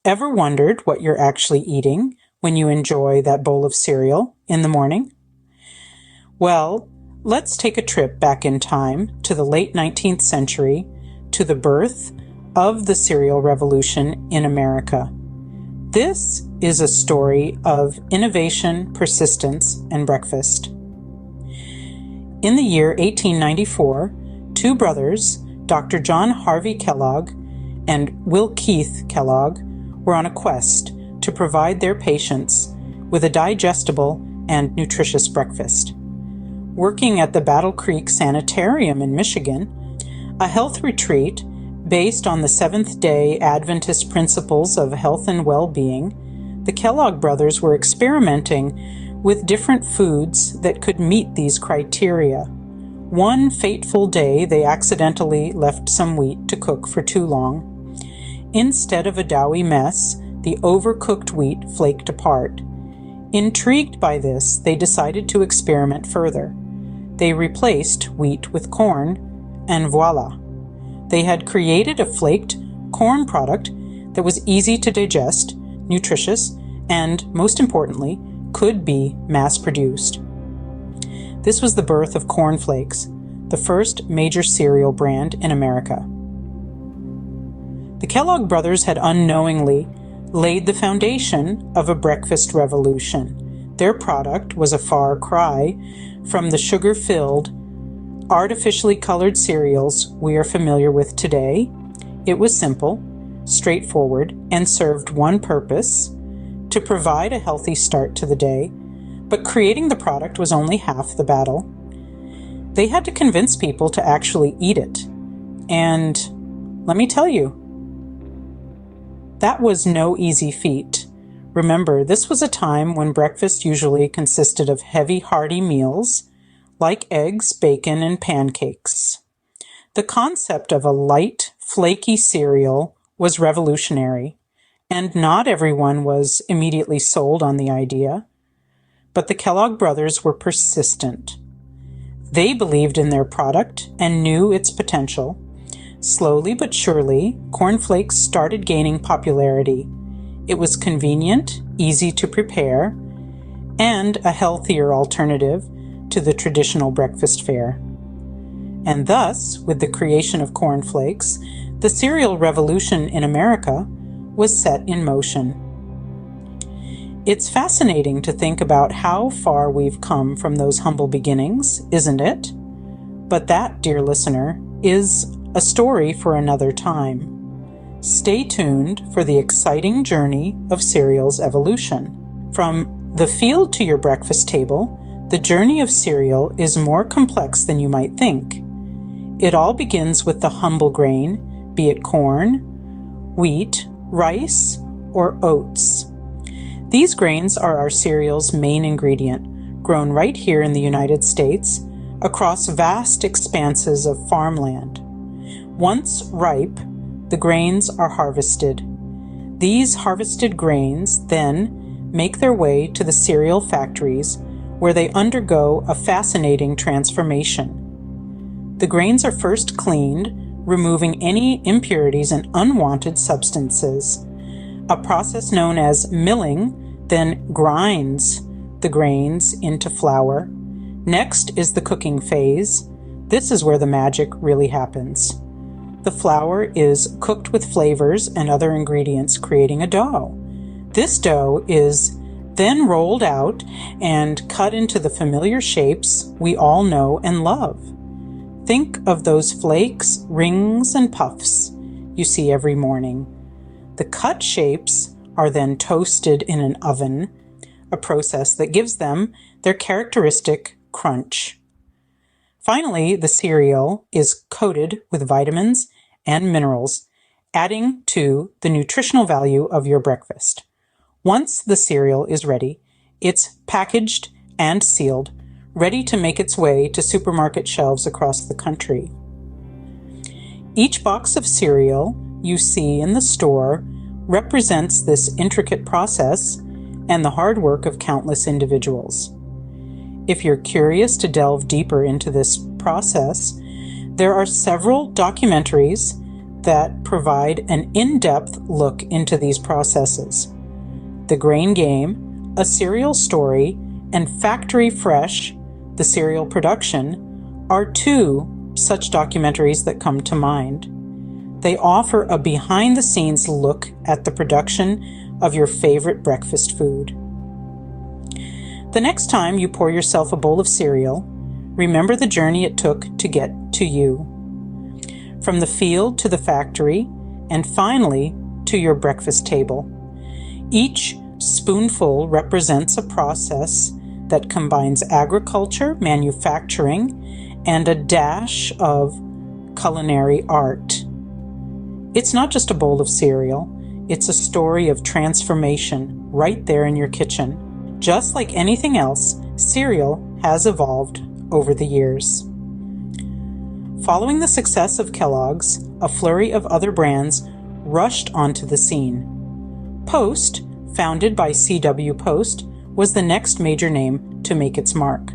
Ever wondered what you're actually eating when you enjoy that bowl of cereal in the morning? Well, let's take a trip back in time to the late 19th century to the birth of the cereal revolution in America. This is a story of innovation, persistence, and breakfast. In the year 1894, two brothers, Dr. John Harvey Kellogg and Will Keith Kellogg, were on a quest to provide their patients with a digestible and nutritious breakfast. Working at the Battle Creek Sanitarium in Michigan, a health retreat based on the Seventh-day Adventist principles of health and well-being, the Kellogg brothers were experimenting with different foods that could meet these criteria. One fateful day, they accidentally left some wheat to cook for too long. Instead of a doughy mess, the overcooked wheat flaked apart. Intrigued by this, they decided to experiment further. They replaced wheat with corn, and voila! They had created a flaked corn product that was easy to digest, nutritious, and, most importantly, could be mass-produced. This was the birth of Corn Flakes, the first major cereal brand in America. The Kellogg brothers had unknowingly laid the foundation of a breakfast revolution. Their product was a far cry from the sugar-filled, artificially colored cereals we are familiar with today. It was simple, straightforward, and served one purpose: to provide a healthy start to the day. But creating the product was only half the battle. They had to convince people to actually eat it. And let me tell you, that was no easy feat. Remember, this was a time when breakfast usually consisted of heavy, hearty meals like eggs, bacon, and pancakes. The concept of a light, flaky cereal was revolutionary, and not everyone was immediately sold on the idea. But the Kellogg brothers were persistent. They believed in their product and knew its potential. Slowly but surely, Corn Flakes started gaining popularity. It was convenient, easy to prepare, and a healthier alternative to the traditional breakfast fare. And thus, with the creation of Corn Flakes, the cereal revolution in America was set in motion. It's fascinating to think about how far we've come from those humble beginnings, isn't it? But that, dear listener, is a story for another time. Stay tuned for the exciting journey of cereal's evolution. From the field to your breakfast table, the journey of cereal is more complex than you might think. It all begins with the humble grain, be it corn, wheat, rice, or oats. These grains are our cereal's main ingredient, grown right here in the United States, across vast expanses of farmland. Once ripe, the grains are harvested. These harvested grains then make their way to the cereal factories, where they undergo a fascinating transformation. The grains are first cleaned, removing any impurities and unwanted substances. A process known as milling then grinds the grains into flour. Next is the cooking phase. This is where the magic really happens. The flour is cooked with flavors and other ingredients, creating a dough. This dough is then rolled out and cut into the familiar shapes we all know and love. Think of those flakes, rings, and puffs you see every morning. The cut shapes are then toasted in an oven, a process that gives them their characteristic crunch. Finally, the cereal is coated with vitamins and minerals, adding to the nutritional value of your breakfast. Once the cereal is ready, it's packaged and sealed, ready to make its way to supermarket shelves across the country. Each box of cereal you see in the store represents this intricate process and the hard work of countless individuals. If you're curious to delve deeper into this process, there are several documentaries that provide an in-depth look into these processes. The Grain Game, A Cereal Story, and Factory Fresh, The Cereal Production, are two such documentaries that come to mind. They offer a behind-the-scenes look at the production of your favorite breakfast food. The next time you pour yourself a bowl of cereal, remember the journey it took to get to you. From the field to the factory, and finally to your breakfast table. Each spoonful represents a process that combines agriculture, manufacturing, and a dash of culinary art. It's not just a bowl of cereal, it's a story of transformation right there in your kitchen. Just like anything else, cereal has evolved over the years. Following the success of Kellogg's, a flurry of other brands rushed onto the scene. Post, founded by C.W. Post, was the next major name to make its mark.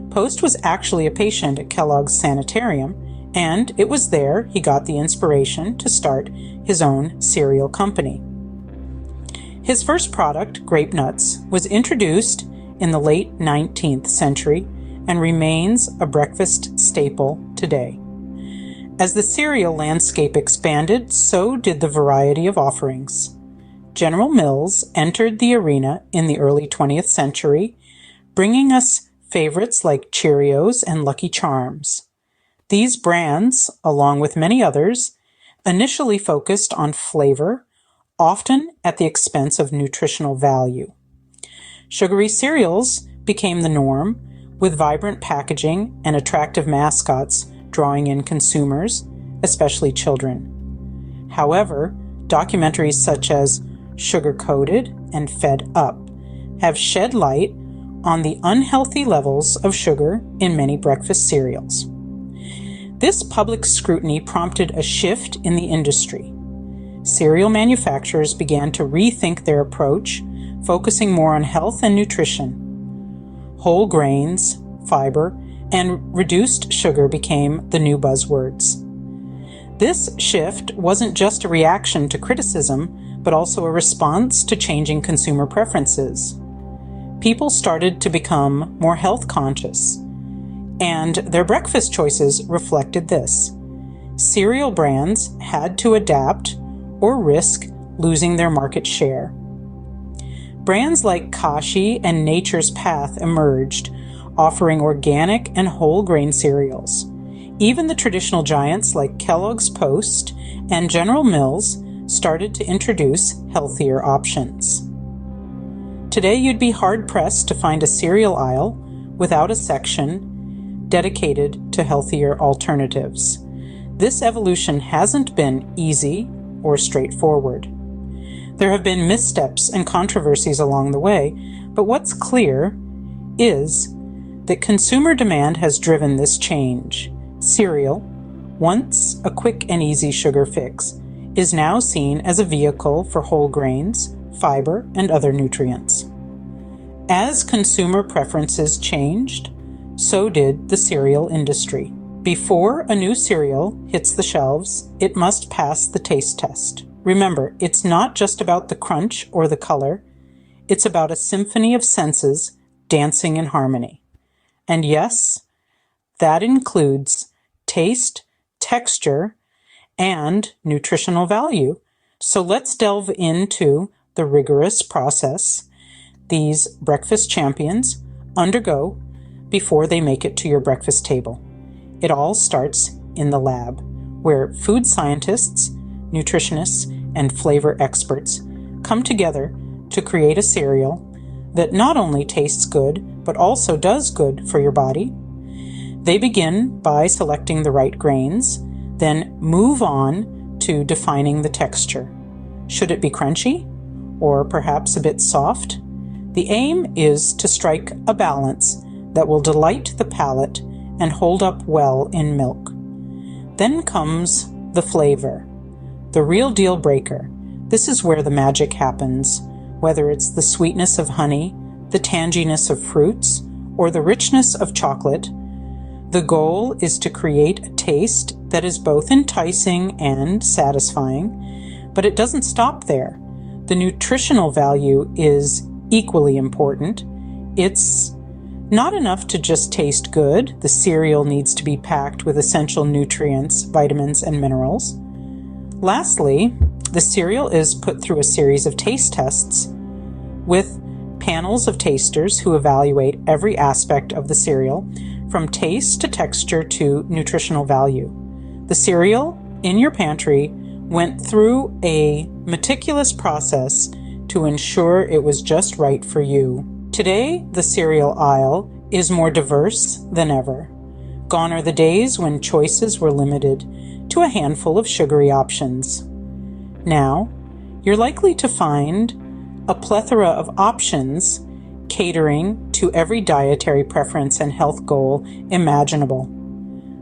Post was actually a patient at Kellogg's sanitarium, and it was there he got the inspiration to start his own cereal company. His first product, Grape Nuts, was introduced in the late 19th century and remains a breakfast staple today. As the cereal landscape expanded, so did the variety of offerings. General Mills entered the arena in the early 20th century, bringing us favorites like Cheerios and Lucky Charms. These brands, along with many others, initially focused on flavor, often at the expense of nutritional value. Sugary cereals became the norm, with vibrant packaging and attractive mascots drawing in consumers, especially children. However, documentaries such as Sugar Coated and Fed Up have shed light on the unhealthy levels of sugar in many breakfast cereals. This public scrutiny prompted a shift in the industry. Cereal manufacturers began to rethink their approach, focusing more on health and nutrition. Whole grains, fiber, and reduced sugar became the new buzzwords. This shift wasn't just a reaction to criticism, but also a response to changing consumer preferences. People started to become more health conscious, and their breakfast choices reflected this. Cereal brands had to adapt or risk losing their market share. Brands like Kashi and Nature's Path emerged, offering organic and whole grain cereals. Even the traditional giants like Kellogg's Post and General Mills started to introduce healthier options. Today you'd be hard-pressed to find a cereal aisle without a section dedicated to healthier alternatives. This evolution hasn't been easy or straightforward. There have been missteps and controversies along the way, but what's clear is that consumer demand has driven this change. Cereal, once a quick and easy sugar fix, is now seen as a vehicle for whole grains, fiber, and other nutrients. As consumer preferences changed, so did the cereal industry. Before a new cereal hits the shelves, it must pass the taste test. Remember, it's not just about the crunch or the color. It's about a symphony of senses dancing in harmony. And yes, that includes taste, texture, and nutritional value. So let's delve into the rigorous process these breakfast champions undergo before they make it to your breakfast table. It all starts in the lab, where food scientists, nutritionists, and flavor experts come together to create a cereal that not only tastes good, but also does good for your body. They begin by selecting the right grains, then move on to defining the texture. Should it be crunchy, or perhaps a bit soft? The aim is to strike a balance that will delight the palate and hold up well in milk. Then comes the flavor, the real deal breaker. This is where the magic happens, whether it's the sweetness of honey, the tanginess of fruits, or the richness of chocolate. The goal is to create a taste that is both enticing and satisfying, but it doesn't stop there. The nutritional value is equally important. It's not enough to just taste good. The cereal needs to be packed with essential nutrients, vitamins, and minerals. Lastly, the cereal is put through a series of taste tests with panels of tasters who evaluate every aspect of the cereal, from taste to texture to nutritional value. The cereal in your pantry went through a meticulous process to ensure it was just right for you. Today, the cereal aisle is more diverse than ever. Gone are the days when choices were limited to a handful of sugary options. Now, you're likely to find a plethora of options catering to every dietary preference and health goal imaginable.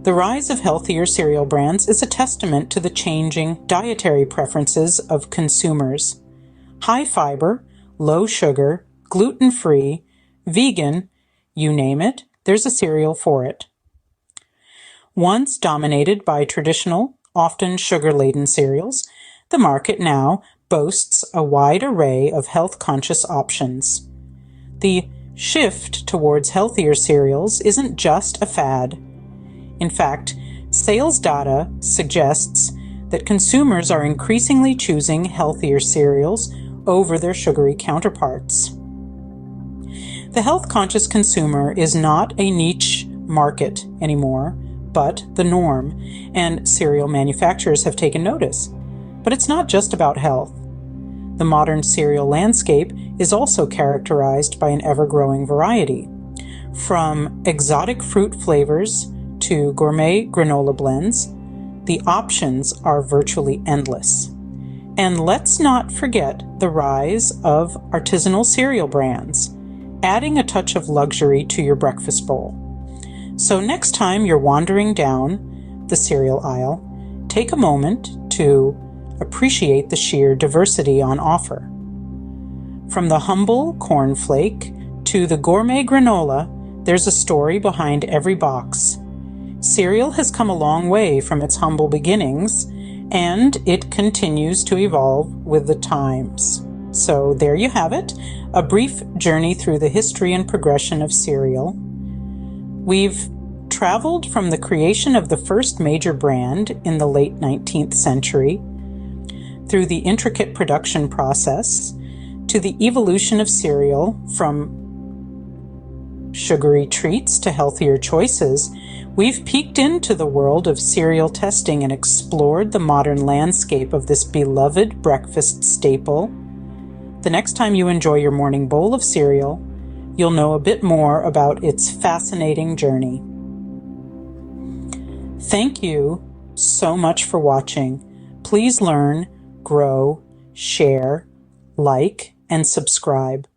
The rise of healthier cereal brands is a testament to the changing dietary preferences of consumers. High fiber, low sugar, gluten-free, vegan, you name it, there's a cereal for it. Once dominated by traditional, often sugar-laden cereals, the market now boasts a wide array of health-conscious options. The shift towards healthier cereals isn't just a fad. In fact, sales data suggests that consumers are increasingly choosing healthier cereals over their sugary counterparts. The health-conscious consumer is not a niche market anymore, but the norm, and cereal manufacturers have taken notice. But it's not just about health. The modern cereal landscape is also characterized by an ever-growing variety. From exotic fruit flavors to gourmet granola blends, the options are virtually endless. And let's not forget the rise of artisanal cereal brands, adding a touch of luxury to your breakfast bowl. So next time you're wandering down the cereal aisle, take a moment to appreciate the sheer diversity on offer. From the humble cornflake to the gourmet granola, there's a story behind every box. Cereal has come a long way from its humble beginnings, and it continues to evolve with the times. So there you have it, a brief journey through the history and progression of cereal. We've traveled from the creation of the first major brand in the late 19th century, through the intricate production process, to the evolution of cereal from sugary treats to healthier choices. We've peeked into the world of cereal testing and explored the modern landscape of this beloved breakfast staple. The next time you enjoy your morning bowl of cereal, you'll know a bit more about its fascinating journey. Thank you so much for watching. Please learn, grow, share, like, and subscribe.